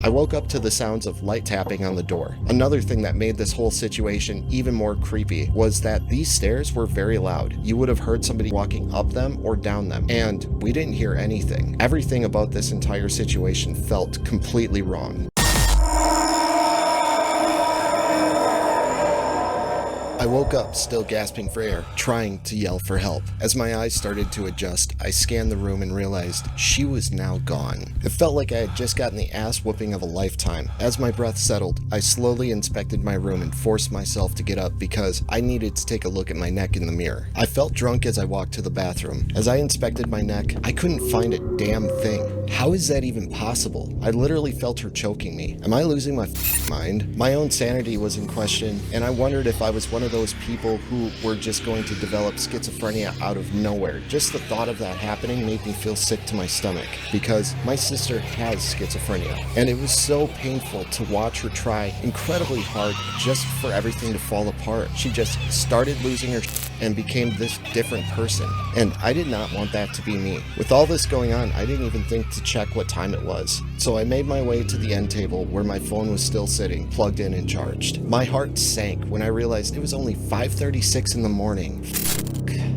I woke up to the sounds of light tapping on the door. Another thing that made this whole situation even more creepy was that these stairs were very loud. You would have heard somebody walking up them or down them, and we didn't hear anything. Everything about this entire situation felt completely wrong. I woke up still gasping for air, trying to yell for help. As my eyes started to adjust, I scanned the room and realized she was now gone. It felt like I had just gotten the ass whooping of a lifetime. As my breath settled, I slowly inspected my room and forced myself to get up because I needed to take a look at my neck in the mirror. I felt drunk as I walked to the bathroom. As I inspected my neck, I couldn't find a damn thing. How is that even possible? I literally felt her choking me. Am I losing my mind? My own sanity was in question, and I wondered if I was one of those people who were just going to develop schizophrenia out of nowhere. Just the thought of that happening made me feel sick to my stomach because my sister has schizophrenia, and it was so painful to watch her try incredibly hard just for everything to fall apart. She just started losing her and became this different person, and I did not want that to be me. With all this going on, I didn't even think to check what time it was. So I made my way to the end table where my phone was still sitting, plugged in and charged. My heart sank when I realized it was only 5:36 in the morning.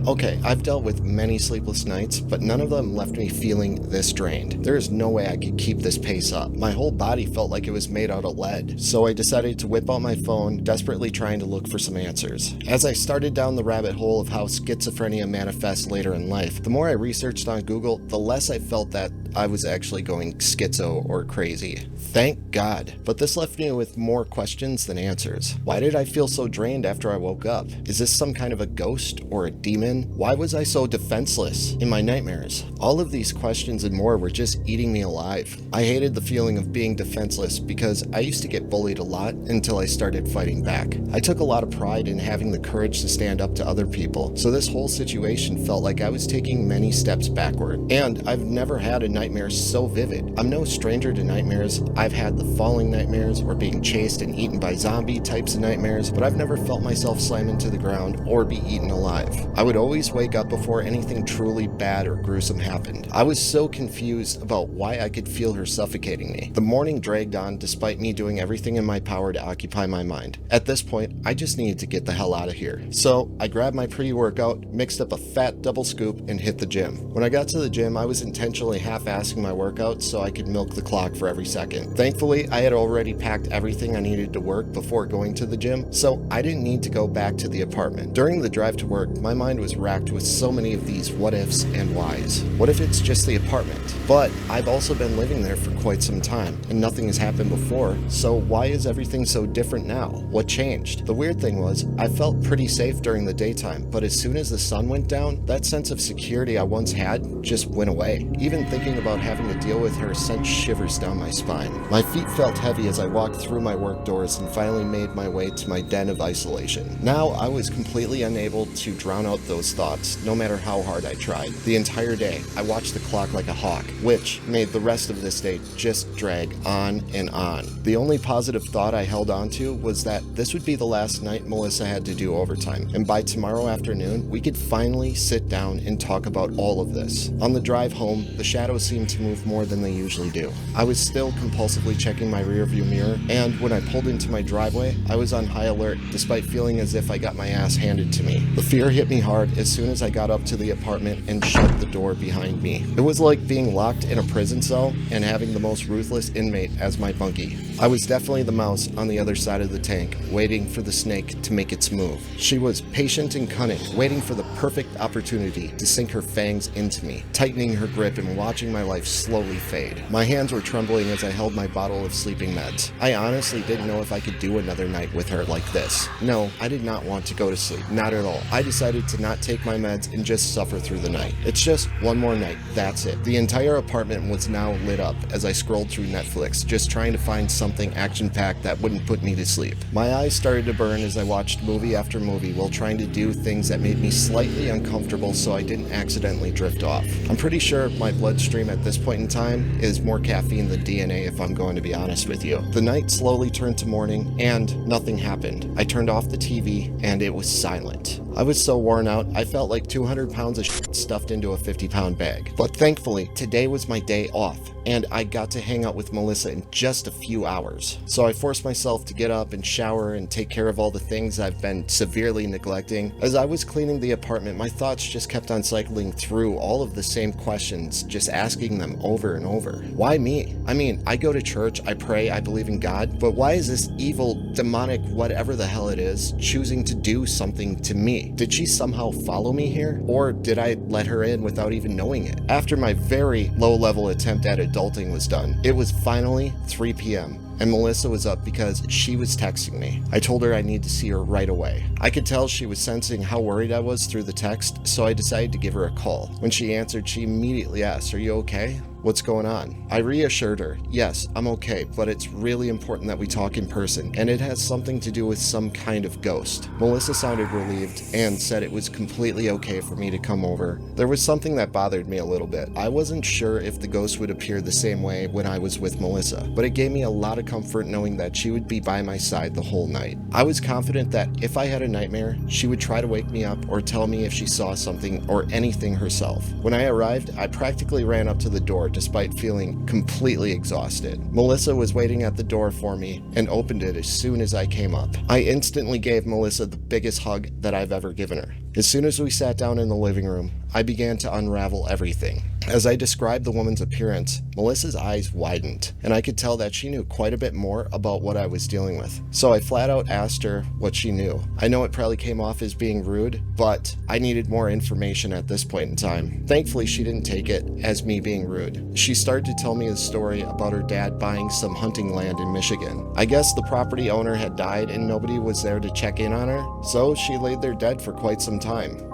Okay, I've dealt with many sleepless nights, but none of them left me feeling this drained. There is no way I could keep this pace up. My whole body felt like it was made out of lead. So I decided to whip out my phone, desperately trying to look for some answers. As I started down the rabbit hole of how schizophrenia manifests later in life, the more I researched on Google, the less I felt that I was actually going schizo or crazy. Thank God. But this left me with more questions than answers. Why did I feel so drained after I woke up? Is this some kind of a ghost or a demon? Why was I so defenseless in my nightmares? All of these questions and more were just eating me alive. I hated the feeling of being defenseless because I used to get bullied a lot until I started fighting back. I took a lot of pride in having the courage to stand up to other people, so this whole situation felt like I was taking many steps backward. And I've never had a nightmare so vivid. I'm no stranger to nightmares. I've had the falling nightmares or being chased and eaten by zombie types of nightmares, but I've never felt myself slam into the ground or be eaten alive. I would always wake up before anything truly bad or gruesome happened. I was so confused about why I could feel her suffocating me. The morning dragged on despite me doing everything in my power to occupy my mind. At this point, I just needed to get the hell out of here. So I grabbed my pre-workout, mixed up a fat double scoop, and hit the gym. When I got to the gym, I was intentionally half-assing my workout so I could milk the clock for every second. Thankfully, I had already packed everything I needed to work before going to the gym, so I didn't need to go back to the apartment. During the drive to work, my mind was racked with so many of these what ifs and whys. What if it's just the apartment? But I've also been living there for quite some time, and nothing has happened before, so why is everything so different now? What changed? The weird thing was, I felt pretty safe during the daytime, but as soon as the sun went down, that sense of security I once had just went away. Even thinking about having to deal with her sent shivers down my spine. My feet felt heavy as I walked through my work doors and finally made my way to my den of isolation. Now I was completely unable to drown out those thoughts, no matter how hard I tried. The entire day, I watched the clock like a hawk, which made the rest of this day just drag on and on. The only positive thought I held on to was that this would be the last night Melissa had to do overtime, and by tomorrow afternoon, we could finally sit down and talk about all of this. On the drive home, the shadows seemed to move more than they usually do. I was still compulsively checking my rearview mirror, and when I pulled into my driveway, I was on high alert despite feeling as if I got my ass handed to me. The fear hit me hard as soon as I got up to the apartment and shut the door behind me. It was like being locked in a prison cell and having the most ruthless inmate as my bunkie. I was definitely the mouse on the other side of the tank, waiting for the snake to make its move. She was patient and cunning, waiting for the perfect opportunity to sink her fangs into me, tightening her grip and watching my life slowly fade. My hands were trembling as I held my bottle of sleeping meds. I honestly didn't know if I could do another night with her like this. No, I did not want to go to sleep. Not at all. I decided to not take my meds and just suffer through the night. It's just one more night. That's it. The entire apartment was now lit up as I scrolled through Netflix, just trying to find something action-packed that wouldn't put me to sleep. My eyes started to burn as I watched movie after movie while trying to do things that made me slightly uncomfortable so I didn't accidentally drift off. I'm pretty sure my bloodstream at this point in time is more caffeine than DNA, if I'm going to be honest with you. The night slowly turned to morning and nothing happened. I turned off the TV and it was silent. I was so worn out, I felt like 200 pounds of shit stuffed into a 50-pound bag. But thankfully, today was my day off, and I got to hang out with Melissa in just a few hours. So I forced myself to get up and shower and take care of all the things I've been severely neglecting. As I was cleaning the apartment, my thoughts just kept on cycling through all of the same questions, just asking them over and over. Why me? I mean, I go to church, I pray, I believe in God, but why is this evil, demonic, whatever the hell it is, choosing to do something to me? Did she somehow follow me here? Or did I let her in without even knowing it? After my very low-level attempt at adulting was done, it was finally 3 p.m. and Melissa was up because she was texting me. I told her I need to see her right away. I could tell she was sensing how worried I was through the text, so I decided to give her a call. When she answered, she immediately asked, "Are you okay? What's going on?" I reassured her, yes, I'm okay, but it's really important that we talk in person, and it has something to do with some kind of ghost. Melissa sounded relieved and said it was completely okay for me to come over. There was something that bothered me a little bit. I wasn't sure if the ghost would appear the same way when I was with Melissa, but it gave me a lot of comfort knowing that she would be by my side the whole night. I was confident that if I had a nightmare, she would try to wake me up or tell me if she saw something or anything herself. When I arrived, I practically ran up to the door despite feeling completely exhausted. Melissa was waiting at the door for me and opened it as soon as I came up. I instantly gave Melissa the biggest hug that I've ever given her. As soon as we sat down in the living room, I began to unravel everything. As I described the woman's appearance, Melissa's eyes widened, and I could tell that she knew quite a bit more about what I was dealing with. So I flat out asked her what she knew. I know it probably came off as being rude, but I needed more information at this point in time. Thankfully, she didn't take it as me being rude. She started to tell me a story about her dad buying some hunting land in Michigan. I guess the property owner had died and nobody was there to check in on her, so she laid there dead for quite some time.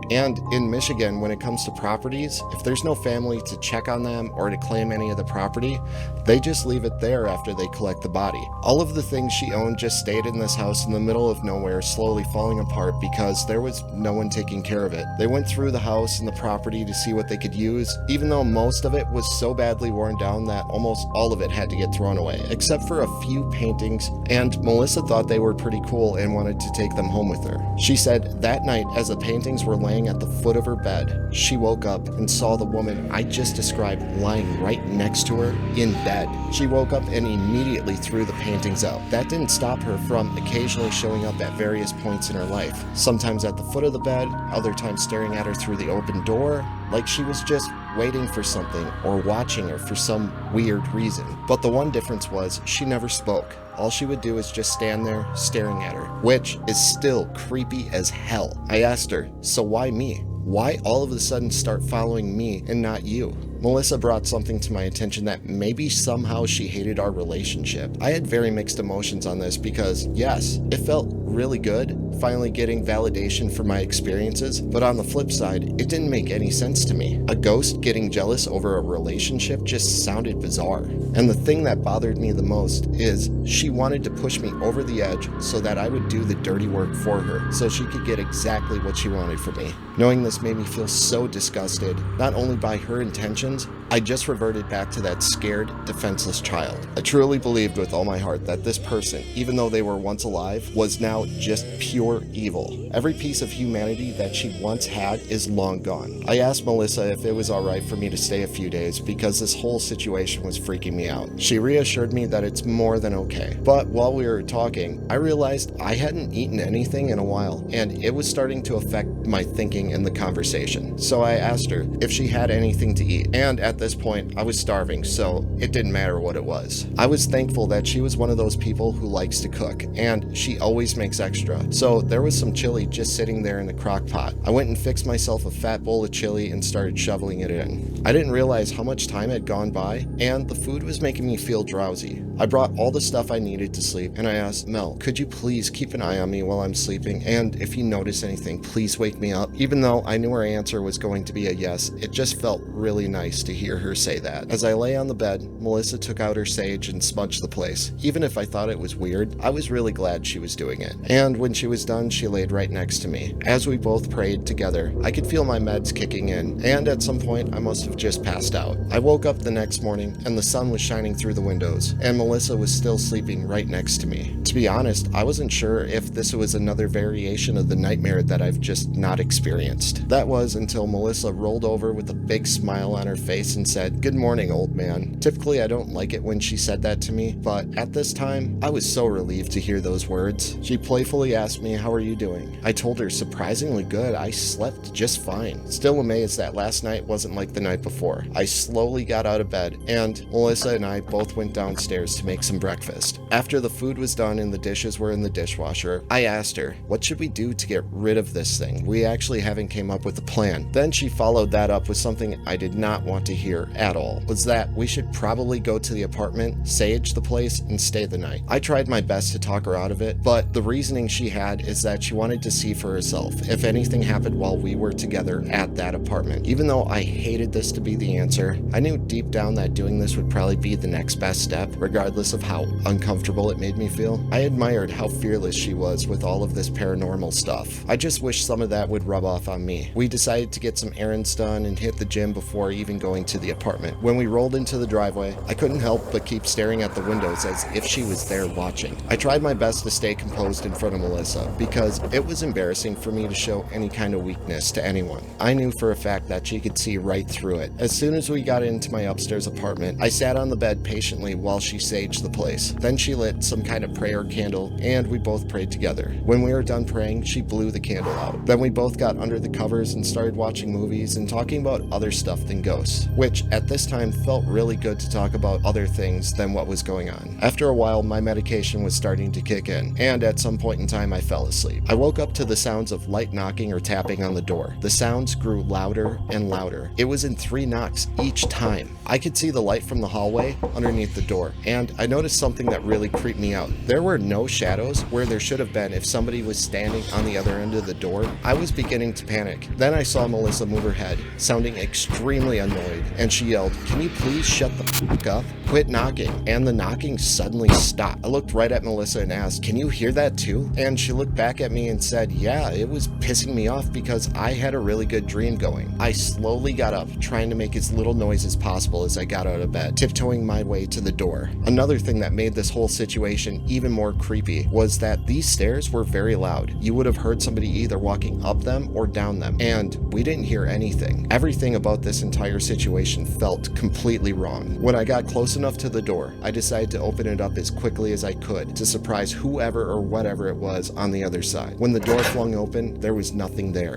And in Michigan, when it comes to properties, if there's no family to check on them or to claim any of the property, they just leave it there after they collect the body. All of the things she owned just stayed in this house in the middle of nowhere, slowly falling apart because there was no one taking care of it. They went through the house and the property to see what they could use, even though most of it was so badly worn down that almost all of it had to get thrown away, except for a few paintings, and Melissa thought they were pretty cool and wanted to take them home with her. She said that night, as the paintings were laying at the foot of her bed, she woke up and saw the woman I just described lying right next to her in bed. She woke up and immediately threw the paintings out. That didn't stop her from occasionally showing up at various points in her life, sometimes at the foot of the bed, other times staring at her through the open door, like she was just waiting for something or watching her for some weird reason. But the one difference was she never spoke. All she would do is just stand there staring at her, which is still creepy as hell. I asked her, so why me? Why all of a sudden start following me and not you? Melissa brought something to my attention that maybe somehow she hated our relationship. I had very mixed emotions on this because, yes, it felt really good finally getting validation for my experiences, but on the flip side, it didn't make any sense to me. A ghost getting jealous over a relationship just sounded bizarre. And the thing that bothered me the most is she wanted to push me over the edge so that I would do the dirty work for her so she could get exactly what she wanted from me. Knowing this made me feel so disgusted, not only by her intentions, I just reverted back to that scared, defenseless child. I truly believed with all my heart that this person, even though they were once alive, was now just pure evil. Every piece of humanity that she once had is long gone. I asked Melissa if it was alright for me to stay a few days because this whole situation was freaking me out. She reassured me that it's more than okay. But while we were talking, I realized I hadn't eaten anything in a while, and it was starting to affect my thinking in the conversation. So I asked her if she had anything to eat, and at this point, I was starving, so it didn't matter what it was. I was thankful that she was one of those people who likes to cook, and she always makes extra, so there was some chili just sitting there in the crock pot. I went and fixed myself a fat bowl of chili and started shoveling it in. I didn't realize how much time had gone by, and the food was making me feel drowsy. I brought all the stuff I needed to sleep, and I asked, Mel, could you please keep an eye on me while I'm sleeping, and if you notice anything, please wake me up. Even Even though I knew her answer was going to be a yes, it just felt really nice to hear her say that. As I lay on the bed, Melissa took out her sage and smudged the place. Even if I thought it was weird, I was really glad she was doing it. And when she was done, she laid right next to me. As we both prayed together, I could feel my meds kicking in, and at some point I must have just passed out. I woke up the next morning, and the sun was shining through the windows, and Melissa was still sleeping right next to me. To be honest, I wasn't sure if this was another variation of the nightmare that I've just not experienced. That was until Melissa rolled over with a big smile on her face and said, "Good morning, old man." Typically, I don't like it when she said that to me, but at this time, I was so relieved to hear those words. She playfully asked me, "How are you doing?" I told her, "Surprisingly good. I slept just fine." Still amazed that last night wasn't like the night before. I slowly got out of bed, and Melissa and I both went downstairs to make some breakfast. After the food was done and the dishes were in the dishwasher, I asked her, "What should we do to get rid of this thing? We actually haven't came up with a plan." Then she followed that up with something I did not want to hear at all, was that we should probably go to the apartment, sage the place, and stay the night. I tried my best to talk her out of it, but the reasoning she had is that she wanted to see for herself if anything happened while we were together at that apartment. Even though I hated this to be the answer, I knew deep down that doing this would probably be the next best step, regardless of how uncomfortable it made me feel. I admired how fearless she was with all of this paranormal stuff. I just wish some of that would rub off on me. We decided to get some errands done and hit the gym before even going to the apartment. When we rolled into the driveway, I couldn't help but keep staring at the windows as if she was there watching. I tried my best to stay composed in front of Melissa because it was embarrassing for me to show any kind of weakness to anyone. I knew for a fact that she could see right through it. As soon as we got into my upstairs apartment, I sat on the bed patiently while she saged the place. Then she lit some kind of prayer candle and we both prayed together. When we were done praying, she blew the candle out. Then we both got under the covers and started watching movies and talking about other stuff than ghosts, which at this time felt really good to talk about other things than what was going on. After a while, my medication was starting to kick in, and at some point in time I fell asleep. I woke up to the sounds of light knocking or tapping on the door. The sounds grew louder and louder. It was in 3 knocks each time. I could see the light from the hallway underneath the door, and I noticed something that really creeped me out. There were no shadows where there should have been if somebody was standing on the other end of the door. I was beginning to panic. Then I saw Melissa move her head, sounding extremely annoyed, and she yelled, "Can you please shut the fuck up? Quit knocking." And the knocking suddenly stopped. I looked right at Melissa and asked, "Can you hear that too?" And she looked back at me and said, "Yeah, it was pissing me off because I had a really good dream going." I slowly got up, trying to make as little noise as possible as I got out of bed, tiptoeing my way to the door. Another thing that made this whole situation even more creepy was that these stairs were very loud. You would have heard somebody either walking up them or down them, and we didn't hear anything. Everything about this entire situation felt completely wrong. When I got close enough to the door, I decided to open it up as quickly as I could to surprise whoever or whatever it was on the other side. When the door flung open, there was nothing there.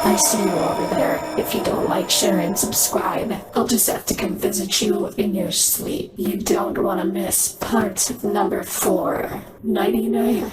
I see you over there. If you don't like, share, and subscribe, I'll just have to come visit you in your sleep. You don't want to miss part number 4. Nighty night.